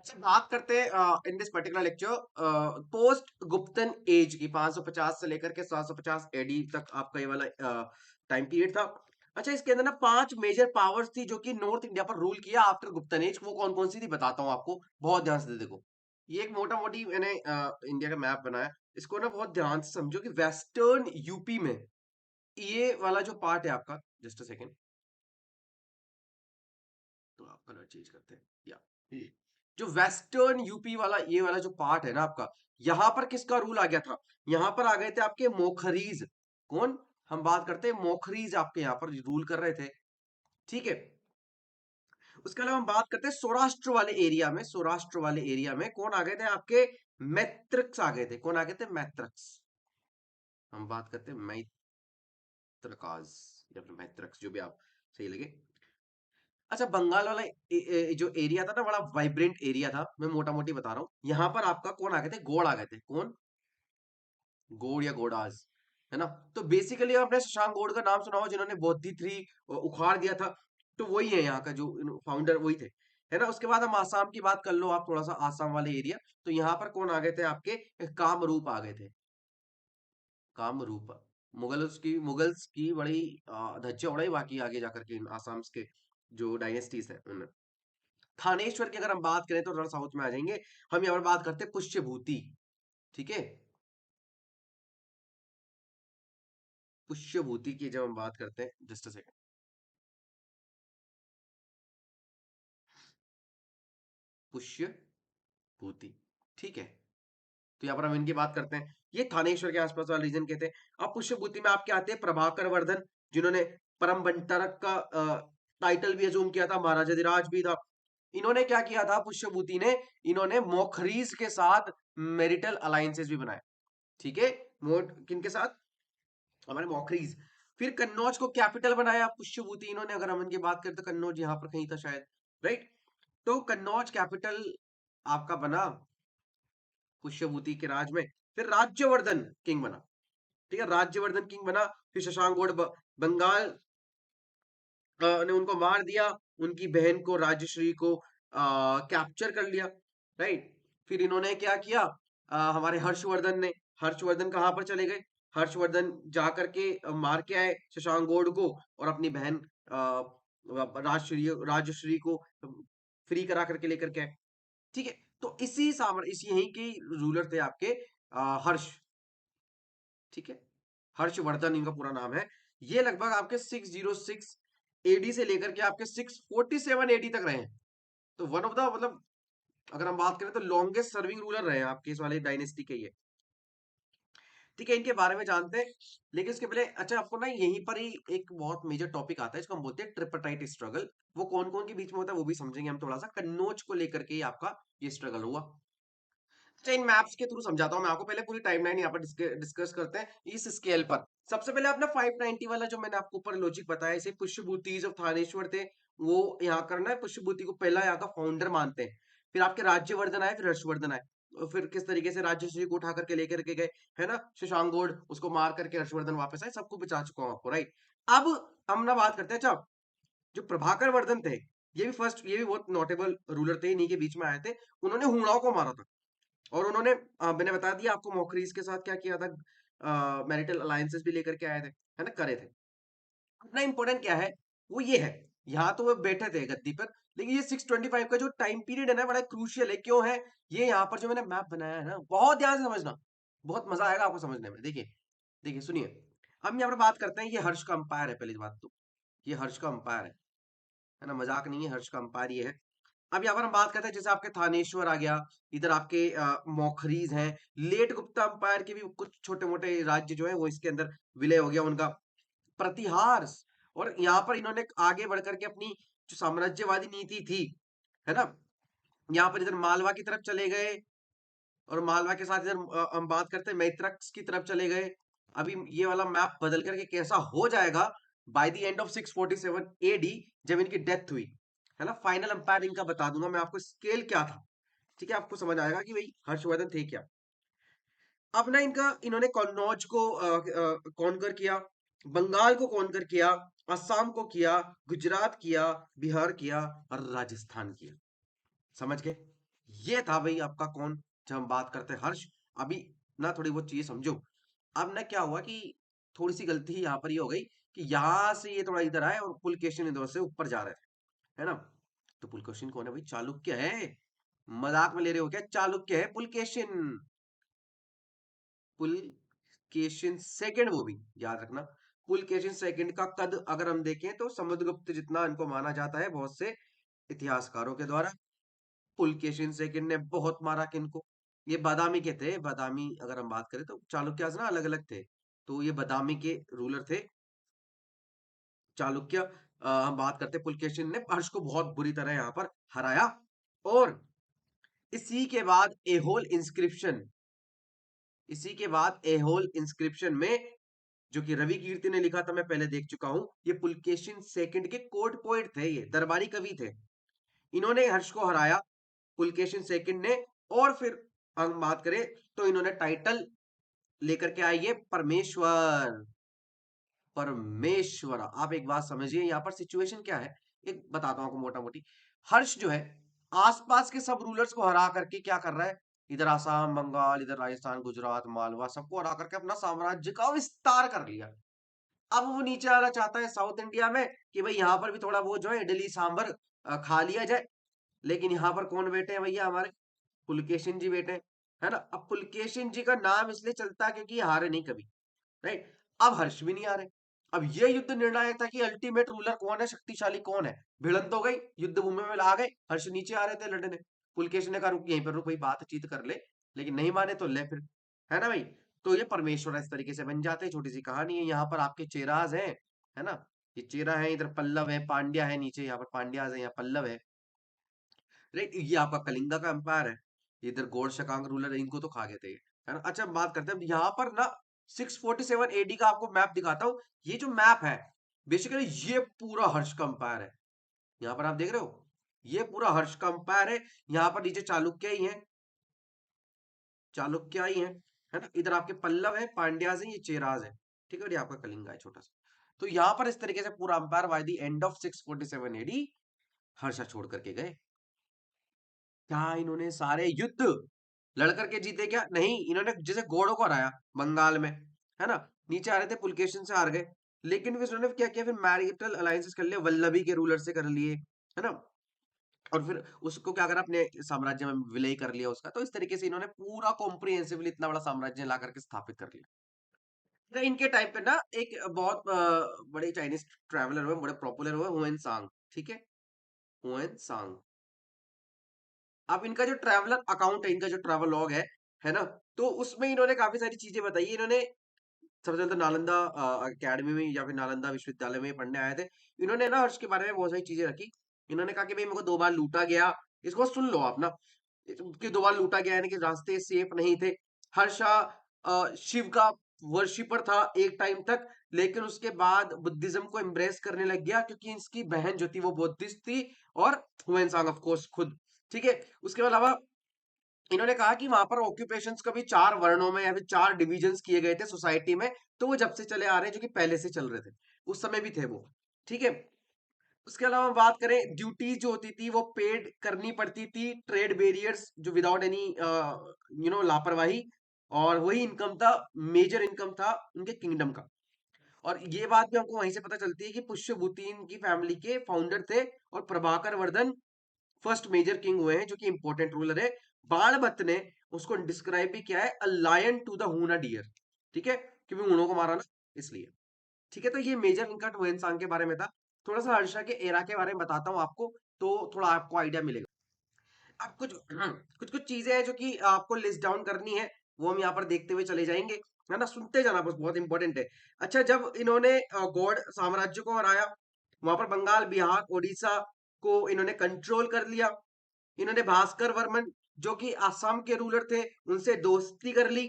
अच्छा, बात करते हैं in this particular lecture post Guptan age की 550 से लेकर के 750 एडी तक आपका ये वाला टाइम पीरियड था। अच्छा, इसके अंदर ना 5 मेजर पावर्स थी जो कि नॉर्थ इंडिया पर रूल किया आफ्टर गुप्तन एज। वो कौन कौन सी थी बताता हूँ आपको, बहुत ध्यान से देखो। ये एक मोटा मोटी मैंने इंडिया का मैप बनाया। इसको ना बहुत ध्यान से समझो कि वेस्टर्न यूपी में ये वाला जो पार्ट है आपका, जस्ट अ सेकेंड, तो आप कलर चेंज करते हैं या जो वेस्टर्न यूपी वाला ये वाला जो पार्ट है ना आपका, यहां पर किसका रूल आ गया था? यहां पर आ गए थे आपके मोखरीज। कौन? हम बात करते हैं मोखरीज आपके यहां पर रूल कर रहे थे। ठीक है। उसके अलावा हम बात करते हैं सौराष्ट्र वाले एरिया में। सौराष्ट्र वाले एरिया में कौन आ गए थे आपके? मैत्रक्स आ गए थे। कौन आ गए थे? मैत्रक्स। हम बात करते हैं मैत्रकाज या फिर मैत्रक्स, जो भी आप सही लगे। अच्छा, बंगाल वाला जो एरिया था ना, बड़ा वाइब्रेंट एरिया था। मैं मोटा मोटी बता रहा हूँ। यहाँ पर आपका कौन आ गए थे? गौड़ आ गए थे। कौन? गौड़ या गौड़ास, है ना? तो बेसिकली आपने शशांक गौड़ का नाम सुना हो, जिन्होंने बौद्धि थ्री उखाड़ दिया था। तो वही है यहाँ का जो फाउंडर, वही थे, है ना? उसके बाद हम आसाम की बात कर लो आप, थोड़ा सा आसाम वाले एरिया। तो यहाँ पर कौन आ गए थे आपके? कामरूप आ गए थे। कामरूप। मुगल्स की बड़ी धज्जियां उड़ाई, बाकी आगे जाकर के इन आसाम के जो डायनेस्टीज है उनमें। थानेश्वर की अगर हम बात करें तो थोड़ा साउथ में आ जाएंगे। हम यहाँ पर बात करते हैं पुष्यभूति। ठीक है। पुष्यभूति की जब हम बात करते हैं, जस्ट अ सेकंड, पुष्यभूति। ठीक है। तो यहाँ पर हम इनकी बात करते हैं। ये थानेश्वर के आसपास वाला रीजन कहते हैं। अब पुष्यभूति में आपके आते हैं प्रभाकर वर्धन, जिन्होंने परम बंटरक का टाइटल भी अजूम किया था, महाराजा धीराज भी था। इन्होंने क्या किया था पुष्यभूति ने? इन्होंने मोखरीज के साथ मैरिटल अलायंसेस भी बनाए। ठीक है। किन के साथ? हमारे मॉकरीज। फिर कन्नौज को कैपिटल बनाया पुष्यभूति इन्होंने। अगर हम इनकी बात करें तो कन्नौज यहां पर कहीं था शायद, राइट? तो कन्नौज कैपिटल आपका बना पुष्यभूति के राज में। फिर राज्यवर्धन किंग बना। ठीक है, राज्यवर्धन किंग बना। फिर शशांक गौड़ बंगाल ने उनको मार दिया। उनकी बहन को, राजश्री को कैप्चर कर लिया, राइट? फिर इन्होंने क्या किया? हमारे हर्षवर्धन ने, हर्षवर्धन कहाँ पर चले गए? हर्षवर्धन जाकर के मार के आए शशांक गौड़ को, और अपनी बहन राजश्री राजश्री को फ्री करा करके लेकर के आए। ठीक है। तो इसी यहीं के रूलर थे आपके हर्ष। ठीक है। हर्षवर्धन इनका पूरा नाम है। ये लगभग आपके 606 एडी से लेकर के आपके 647 एडी तक रहे हैं। तो वन ऑफ द, मतलब अगर हम बात करें तो लॉन्गेस्ट सर्विंग रूलर रहे हैं आपके इस वाले डायनेस्टी के ये। ठीक है, इनके बारे में जानते हैं। लेकिन उसके पहले अच्छा, आपको ना यहीं पर ही एक बहुत मेजर टॉपिक आता है, इसको हम बोलते हैं ट्रिपटाइट स्ट्रगल। वो कौन कौन के बीच में होता है वो भी समझेंगे हम थोड़ा सा। कन्नौज को लेकर के ही आपका ये स्ट्रगल हुआ। अच्छा, इन मैप्स के थ्रू समझाता हूँ मैं आपको। पहले पूरी टाइमलाइन यहाँ पर डिस्कस करते हैं इस स्केल पर। सबसे पहले आपने 590 वाला जो मैंने आपको ऊपर लॉजिक बताया, इसे पुष्यभूति जो थानेश्वर थे वो यहाँ करना है। पुष्यभूति को पहला यहाँ का फाउंडर मानते हैं। फिर आपके राज्यवर्धन आए, फिर हर्षवर्धन आए। और फिर किस तरीके से राज्यश्री को उठा करके लेकर के गए, है ना? शशांक गौड़, उसको मार करके हर्षवर्धन वापस आए। सबको बचा चुका हूँ आपको, राइट? अब हम ना बात करते हैं। अच्छा, जो प्रभाकर वर्धन थे, ये भी बहुत नोटेबल रूलर थे, इन्हीं के बीच में आए थे। उन्होंने हुड़ाओं को मारा था। और उन्होंने मैंने बता दिया आपको मॉकरीज के साथ क्या किया था, मैरिटल अलायंसेस भी लेकर के आए थे, है ना? करे थे। अपना इंपॉर्टेंट क्या है? वो ये है, यहाँ तो वो बैठे थे गद्दी पर, लेकिन ये 625 का जो टाइम पीरियड है ना, बड़ा क्रूशियल है। क्यों है? ये यहाँ पर जो मैंने मैप बनाया है ना, बहुत ध्यान से समझना, बहुत मजा आएगा आपको समझने में। देखिए, देखिए सुनिए। हम यहाँ पर बात करते हैं, ये हर्ष का अंपायर है, पहली बात तो। ये हर्ष का अंपायर है ना? मजाक नहीं है, हर्ष का अंपायर ये है। अब यहाँ पर हम बात करते हैं, जैसे आपके थानेश्वर आ गया, इधर आपके मौखरीज हैं। लेट गुप्ता अंपायर के भी कुछ छोटे मोटे राज्य जो है वो इसके अंदर विलय हो गया उनका। प्रतिहार, और यहाँ पर इन्होंने आगे बढ़ करके अपनी जो साम्राज्यवादी नीति थी, है ना, यहाँ पर इधर मालवा की तरफ चले गए। और मालवा के साथ इधर हम बात करते हैं मैत्रक की तरफ चले गए। अभी ये वाला मैप बदल करके कैसा हो जाएगा by the end of 647 AD, जब इनकी डेथ हुई, है ना? फाइनल अंपायर इनका बता दूंगा मैं आपको, स्केल क्या था। ठीक है, आपको समझ आएगा कि भाई हर्षवर्धन थे क्या। अब ना इन्होंने कन्नौज को कॉन्कर किया, बंगाल को कॉन्कर किया, असम को किया, गुजरात किया, बिहार किया, और राजस्थान किया। समझ गए? ये था भाई आपका कौन। जब हम बात करते हैं हर्ष, अभी ना थोड़ी बहुत चीजें समझो। अब ना क्या हुआ कि थोड़ी सी गलती यहाँ पर ये हो गई कि यहाँ से ये थोड़ा इधर आए और पुलकेशिन इधर से ऊपर जा रहे थे, है ना। तो पुलकेशिन कौन है भाई? चालुक्य है। मजाक में ले रहे हो क्या? चालुक्य है पुलकेशिन। पुलकेशिन सेकंड, वो भी याद रखना। पुलकेशिन सेकंड का कद अगर हम देखें तो समुद्रगुप्त जितना इनको माना जाता है बहुत से इतिहासकारों के द्वारा। पुलकेशिन सेकंड ने बहुत मारा किनको? ये बादामी के थे। बादामी अगर हम बात करें तो चालुक्य ना अलग अलग थे, तो ये बादामी के रूलर थे चालुक्य। हम बात करते हैं पुलकेशिन ने हर्ष को बहुत बुरी तरह यहाँ पर हराया। और इसी के बाद एहोल इंस्क्रिप्शन, इसी के बाद एहोल इंस्क्रिप्शन में जो कि रवि कीर्ति ने लिखा था, मैं पहले देख चुका हूं। ये पुलकेशिन सेकंड के कोर्ट पोएट थे, ये दरबारी कवि थे। इन्होंने हर्ष को हराया, पुलकेशिन सेकंड ने। और फिर हम बात करें तो इन्होंने टाइटल लेकर के आए ये परमेश्वर। परमेश्वर, आप एक बात समझिए यहाँ पर सिचुएशन क्या है। एक बताता हूं आपको मोटा मोटी। हर्ष जो है आसपास के सब रूलर्स को हरा करके क्या कर रहा है, इधर आसाम, बंगाल, इधर राजस्थान, गुजरात, मालवा, सबको हरा करके अपना साम्राज्य का विस्तार कर लिया। अब वो नीचे आना चाहता है साउथ इंडिया में कि भाई यहाँ पर भी थोड़ा वो जो है इडली सांभर खा लिया जाए। लेकिन यहाँ पर कौन बैठे हैं भैया? हमारे पुलकेशिन जी बैठे हैं, है ना। अब पुलकेशिन जी का नाम इसलिए चलता है क्योंकि ये हारे नहीं कभी, राइट। अब हर्ष भी नहीं आ रहे। अब ये युद्ध निर्णायक था कि अल्टीमेट रूलर कौन है, शक्तिशाली कौन है। भिड़ंत हो गई, युद्ध भूमि में आ गए, हर्ष नीचे आ रहे थे लड़ने। पुलकेशिन ने कहा रुक, यहीं पर रुक भाई, बातचीत कर ले। लेकिन नहीं माने तो ले फिर, है ना भाई। तो ये परमेश्वर इस तरीके से बन जाते हैं। छोटी सी कहानी है। यहाँ पर आपके चेराज हैं, है ना। ये चेरा है, इधर पल्लव है, पांड्या है नीचे, यहाँ पर पांड्याज है, यहाँ पल्लव है, राइट। ये आपका कलिंगा का एम्पायर है। इधर गौड़ शकांक रूलर है, इनको तो खा गए थे, है ना। अच्छा, हम बात करते हैं यहाँ पर ना 647 एडी का आपको मैप दिखाता हूँ। ये जो मैप है बेसिकली ये पूरा हर्ष का एम्पायर है। यहाँ पर आप देख रहे हो, ये पूरा हर्ष का एम्पायर है। यहाँ पर नीचे चालुक्य ही है, चालुक्य ही है ना। इधर आपके पल्लव है, पांड्याज है, ये चेराज है, ठीक है। और ये आपका कलिंगा है छोटा सा। तो यहाँ पर इस तरीके से पूरा empire by the end of 647 AD Harsha छोड़ करके गए। क्या इन्होंने सारे युद्ध लड़ करके जीते? क्या नहीं, इन्होंने जैसे घोड़ों को हराया बंगाल में, है ना। नीचे आ रहे थे पुलकेशिन से हार गए। लेकिन फिर उन्होंने क्या किया, फिर मैरिटल अलायंसेस कर लिए, वल्लभी के रूलर से कर लिए, है ना। और फिर उसको क्या करा, अपने साम्राज्य में विलय कर लिया उसका। तो इस तरीके से इन्होंने पूरा कॉम्प्रिहेंसिवली इतना बड़ा साम्राज्य ला करके स्थापित कर लिया। तो इनके टाइम पे ना एक बहुत बड़े चाइनीज ट्रैवलर हुए, बड़े पॉपुलर हुए, हुएन सांग, ठीक है। हुएन सांग। अब इनका जो ट्रैवलर अकाउंट है, इनका जो ट्रैवल लॉग है ना, तो उसमें इन्होंने काफी सारी चीजें बताई है। इन्होंने सबसे पहले तो नालंदा अकेडमी में या फिर नालंदा विश्वविद्यालय में पढ़ने आए थे। इन्होंने ना हर्ष के बारे में बहुत सारी चीजें रखी। इन्होंने कहा कि भाई मेरे को 2 बार लूटा गया। इसको सुन लो आप ना, कि 2 बार लूटा गया, यानी कि रास्ते सेफ नहीं थे। हर्षा शिव का वर्शिपर था एक टाइम तक, लेकिन उसके बाद बुद्धिज्म को एम्ब्रेस करने लग गया क्योंकि इसकी बहन जो थी वो बुद्धिस्ट थी। और हुएन ऑफ कोर्स खुद, ठीक है। उसके अलावा इन्होंने कहा कि वहां पर ऑक्यूपेशंस कभी 4 वर्णों में या फिर 4 डिविजन्स किए गए थे सोसाइटी में। तो वो जब से चले आ रहे हैं, जो कि पहले से चल रहे थे, उस समय भी थे वो, ठीक है। उसके अलावा हम बात करें, ड्यूटीज जो होती थी वो पेड करनी पड़ती थी, ट्रेड बैरियर्स जो विदाउट एनी लापरवाही। और वही इनकम था, मेजर इनकम था उनके किंगडम का। और ये बात भी हमको वहीं से पता चलती है कि पुष्यभूतिन की फैमिली के फाउंडर थे। और Prabhakar Vardhan first major king हुए हैं, जो कि इंपॉर्टेंट रूलर है। बाणभट्ट ने उसको डिस्क्राइब भी किया है, a lion to the Huna deer, ठीक है, क्योंकि ऊनों को मारा ना, इसलिए। ठीक है, तो ये मेजर इनका हुएनसांग के बारे में था। थोड़ा सा हर्षा के एरा के बारे में बताता हूँ आपको, तो थोड़ा आपको आइडिया मिलेगा। अब कुछ कुछ कुछ चीजें हैं जो कि आपको लिस्ट डाउन करनी है, वो हम यहाँ पर देखते हुए चले जाएंगे, है ना। सुनते जाना बस, बहुत इंपॉर्टेंट है। अच्छा, जब इन्होंने गौड़ साम्राज्य को हराया, वहां पर बंगाल, बिहार, उड़ीसा को इन्होंने कंट्रोल कर लिया। इन्होंने भास्कर वर्मन जो कि असम के रूलर थे उनसे दोस्ती कर ली,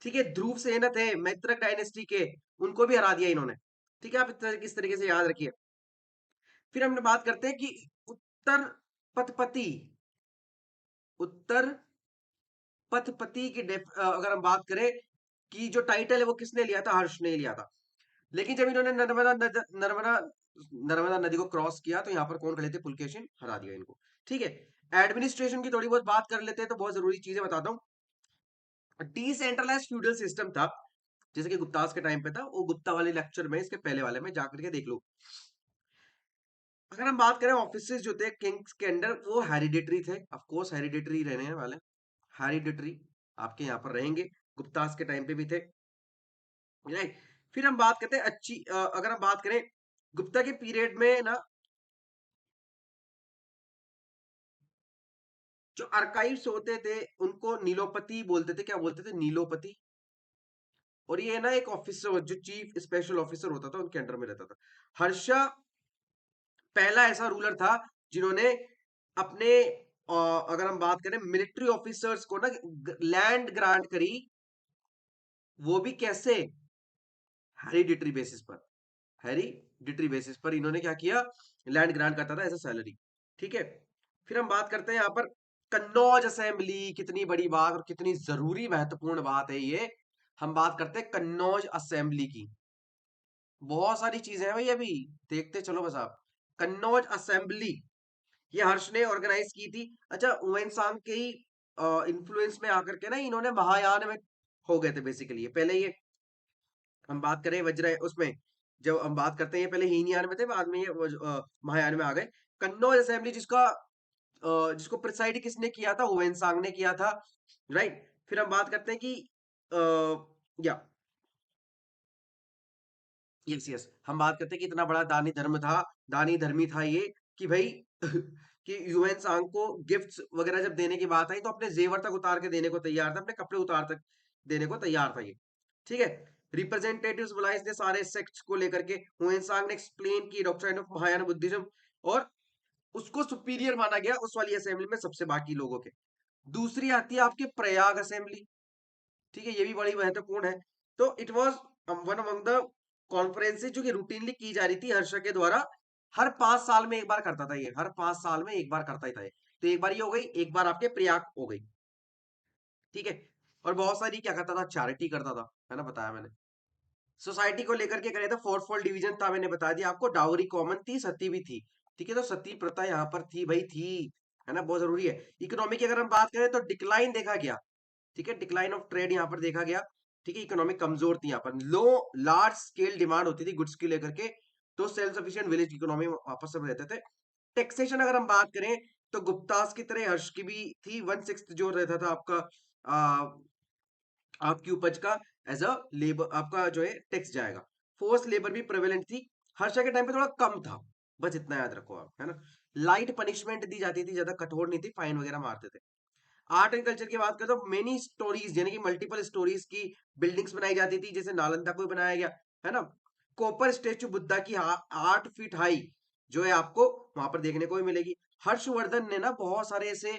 ठीक है। ध्रुव सेन थे मैत्रक डायनेस्टी के, उनको भी हरा दिया इन्होंने, ठीक है। आप इस तरीके से याद रखिए। फिर हमने बात करते हैं कि उत्तर पथपति, उत्तर पथपति की अगर हम बात करें कि जो टाइटल है वो किसने लिया था, हर्ष ने लिया था। लेकिन जब इन्होंने नर्मदा नर्मदा नदी को क्रॉस किया तो यहाँ पर कौन खड़े थे, पुलकेशिन, हरा दिया इनको, ठीक है। एडमिनिस्ट्रेशन की थोड़ी बहुत बात कर लेते हैं, तो बहुत जरूरी चीजें बताता हूँ। डिसेंट्रलाइज फ्यूडल सिस्टम था, जैसे कि गुप्तास के टाइम पे था, वो गुप्ता वाले लेक्चर में, इसके पहले वाले में जाकर के देख लो। अगर हम बात करें ऑफिसेस जो थे किंग्स के अंडर, वो हेरिडेटरी थे, ऑफ कोर्स हेरिडेटरी रहने वाले, हेरिडेटरी आपके यहाँ पर रहेंगे, गुप्तास के टाइम पे भी थे, राइट। फिर हम बात करते हैं अगर हम बात करें गुप्ता के पीरियड में ना, जो आर्काइव्स होते थे उनको नीलोपति बोलते थे, क्या बोलते थे? नीलोपति। और ये ना एक ऑफिसर, जो चीफ स्पेशल ऑफिसर होता था, उनके अंडर में रहता था। हर्षा पहला ऐसा रूलर था जिन्होंने अपने अगर हम बात करें मिलिट्री ऑफिसर्स को ना लैंड ग्रांट करी, वो भी कैसे? हेरिडिटरी बेसिस पर, हेरिडिटरी बेसिस पर इन्होंने क्या किया, लैंड ग्रांट करता था एज अ सैलरी, ठीक है। फिर हम बात करते हैं यहाँ पर कन्नौज असेंबली, कितनी बड़ी बात और कितनी जरूरी महत्वपूर्ण बात है ये। हम बात करते हैं कन्नौज असेंबली की, बहुत सारी चीजें हैं भाई, अभी देखते चलो बस आप। कन्नौज असेंबली ये हर्ष ने ऑर्गेनाइज की थी। अच्छा, हुमायूं सांग के ही इन्फ्लुएंस में आकर के ना इन्होंने महायान में हो गए थे बेसिकली। पहले ये हम बात करें वज्र उसमें, जब हम बात करते हैं ये पहले हीनयान में थे, बाद में ये महायान में आ गए। कन्नौज असेंबली जिसको प्रिसाइड किसने किया था? हुमायूं सांग ने किया था, राइट। फिर हम बात करते हैं कि या यस यस, हम बात करते हैं कि इतना बड़ा दानी धर्म था, दानी धर्मी था ये, कि भाई कि ह्यूमन सांग को गिफ्ट्स वगैरह जब देने की बात आई तो अपने जेवर तक उतार के देने को तैयार था, अपने कपड़े उतार तक देने को तैयार था ये, ठीक है। रिप्रेजेंटेटिव्स बुलाए इसने सारे सेक्ट्स को लेकर के, ह्यूमन सांग ने एक्सप्लेन की डॉक्ट्रिन ऑफ महायान बुद्धिज्म, और उसको सुपीरियर माना गया उस वाली असेंबली में सबसे बाकी लोगों के। दूसरी आती है आपके प्रयाग असेंबली, ठीक है, ये भी बड़ी महत्वपूर्ण है। तो it was one among the conferences जो कि रूटीनली की जा रही थी हर्षा के द्वारा, हर 5 साल में एक बार करता था ये, हर 5 साल में एक बार करता ही था ये। तो एक बार ये हो गई, एक बार आपके प्रयाग हो गई, ठीक है। और बहुत सारी क्या करता था, चैरिटी करता था, है ना, बताया मैंने। सोसाइटी को लेकर के करे था, फोर फोल्ड डिवीजन था, मैंने बता दिया आपको। डाउरी कॉमन थी, सती भी थी, ठीक है। तो सती प्रथा यहाँ पर थी भाई, थी, है ना, बहुत जरूरी है। इकोनॉमी की अगर हम बात करें तो डिक्लाइन देखा गया, ठीक है, डिक्लाइन ऑफ ट्रेड यहाँ पर देखा गया, ठीक है। इकोनॉमिक कमजोर थी यहाँ पर, लो लार्ज स्केल डिमांड होती थी गुड्स की लेकर के, तो सेल्फ सफिशिएंट विलेज इकोनॉमी वापस सब रहते थे। टैक्सेशन अगर हम बात करें तो गुप्तास की तरह हर्ष की भी थी, 1/6 जो रहता था आपका आपकी उपज का एज अ लेबर, आपका जो है टैक्स जाएगा। फोर्स लेबर भी प्रेवेलेंट थी, हर्षा के टाइम पे थोड़ा कम था, बस इतना याद रखो आप, है ना। लाइट पनिशमेंट दी जाती थी, ज्यादा कठोर नहीं थी, फाइन वगैरह मारते थे। आर्ट एंड कल्चर की बात करें तो मेनी स्टोरीज, यानी कि मल्टीपल स्टोरीज की बिल्डिंग्स बनाई जाती थी, जैसे नालंदा को बनाया गया, है ना। कॉपर स्टेचू बुद्धा की 8 फीट हाई जो है आपको वहां पर देखने को भी मिलेगी। हर्षवर्धन ने ना बहुत सारे ऐसे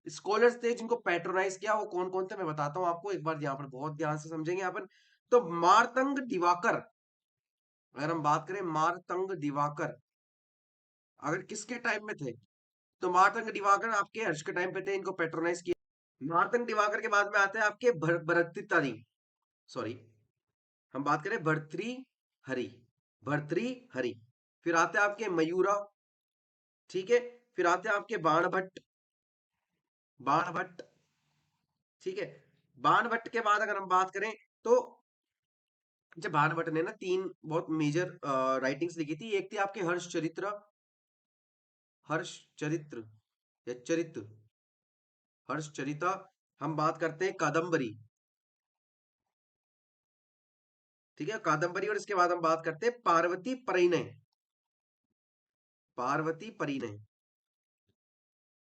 स्कॉलर्स थे जिनको पैट्रोनाइज किया, वो कौन कौन थे मैं बताता हूँ आपको, एक बार यहाँ पर बहुत ध्यान से समझेंगे यहाँ पर। तो मारतंग दिवाकर, अगर हम बात करें मारतंग दिवाकर, अगर किसके टाइम में थे, तो मारतंग दिवाकर आपके हर्ष के टाइम पे थे, इनको पेट्रोनाइज किया। मारतंग दिवाकर के बाद में आते हैं आपके भर्तृहरि, सॉरी, हम बात करें भर्तृहरि, भर्तृहरि। फिर आते हैं आपके मयूरा, ठीक है। फिर आते हैं आपके बाणभट्ट, बाणभट्ट, ठीक है। बाणभट्ट के बाद अगर हम बात करें तो जब बाणभट्ट ने ना 3 बहुत मेजर राइटिंग्स लिखी थी, एक थी आपके हर्ष चरित्र, हर्ष चरित्र या चरित्र, हर्ष चरिता। हम बात करते हैं कादम्बरी, ठीक है, कादम्बरी। और इसके बाद हम बात करते हैं पार्वती परिणय, पार्वती परिणय,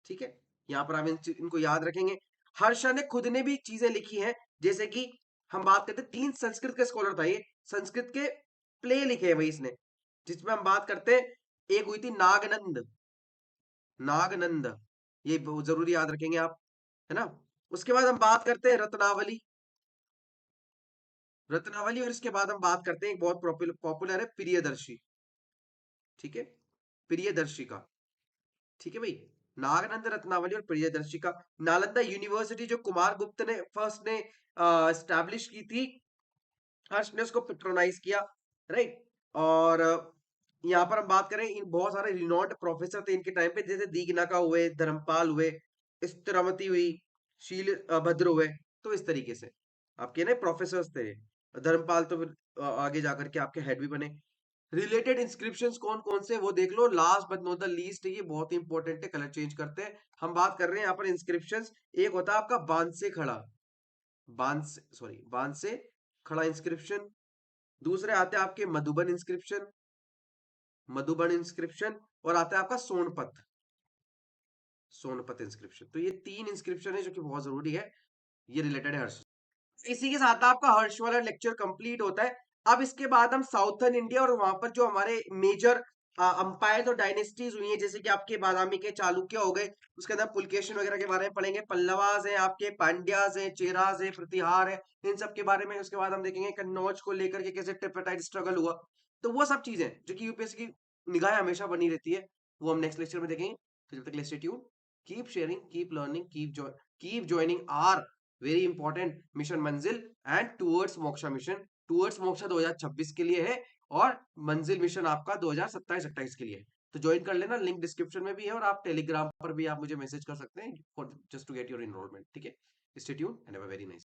ठीक है। यहाँ पर आप इनको याद रखेंगे। हर्षा ने खुद ने भी चीजें लिखी हैं, जैसे कि हम बात करते हैं 3 संस्कृत के स्कॉलर था ये, संस्कृत के प्ले लिखे हैं भाई इसने, जिसमें हम बात करते हैं, एक हुई थी नागनंद, नागनंद, ये बहुत जरूरी याद रखेंगे आप, है ना। उसके बाद हम बात करते हैं रत्नावली, रत्नावली। और इसके बाद हम बात करते हैं एक बहुत पॉपुलर है प्रियदर्शी, ठीक है, प्रियदर्शी का, ठीक है भाई। नागनंद, रत्नावली और प्रियदर्शी का। नालंदा यूनिवर्सिटी जो कुमार गुप्त ने फर्स्ट ने स्टैब्लिश की थी, हर्ष ने उसको पेट्रोनाइज किया, राइट। और यहाँ पर हम बात करें, इन बहुत सारे रिनॉन्ड प्रोफेसर थे इनके टाइम पे, जैसे दीघनका हुए, धर्मपाल हुए, स्थिरामती हुई, शील भद्र हुए। तो इस तरीके से आपके ना प्रोफेसर्स थे। धर्मपाल तो फिर आगे जाकर के आपके हेड भी बने। रिलेटेड इंस्क्रिप्शंस कौन कौन से वो देख लो। Last but not the least, ये बहुत इंपॉर्टेंट है, कलर चेंज करते हैं। हम बात कर रहे हैं यहाँ पर इंस्क्रिप्शंस। एक होता है आपका बांध से खड़ा, बांध से, सॉरी, बांध से खड़ा इंस्क्रिप्शन। दूसरे आते हैं आपके मधुबन इंस्क्रिप्शन, मधुबन इंस्क्रिप्शन। और आता है आपका सोनपत, सोनपत इंस्क्रिप्शन। तो ये तीन इंस्क्रिप्शन है जो कि बहुत जरूरी है, ये रिलेटेड है हर्ष। इसी के साथ आपका हर्ष वाला लेक्चर कंप्लीट होता है। अब इसके बाद हम साउथर्न इंडिया और वहां पर जो हमारे मेजर अंपायर और डायनेस्टीज हुई हैं, जैसे कि आपके बादामी के चालुक्य हो गए, उसके अंदर पुलकेशन वगैरह के बारे में पढ़ेंगे। पल्लवास है, आपके पांड्यास है, चेरास है, प्रतिहार है, इन सब के बारे में। उसके बाद हम देखेंगे कन्नौज को लेकर के कैसे ट्रिपटाइट स्ट्रगल हुआ। तो वो सब चीजें जो कि यूपीएससी की निगाह हमेशा बनी रहती है, वो हम नेक्स्ट लेक्चर में देखेंगे। तो जब तक stay tuned, keep sharing, keep learning, keep joining our very important mission Manzil and towards Moksha mission. Towards Moksha 2026 के लिए है, और मंजिल मिशन आपका 2027-28 के लिए है। तो ज्वाइन कर लेना, लिंक डिस्क्रिप्शन में भी है, और आप टेलीग्राम पर भी आप मुझे मैसेज कर सकते हैं for just to get your enrolment. ठीक है, stay tuned and have a very nice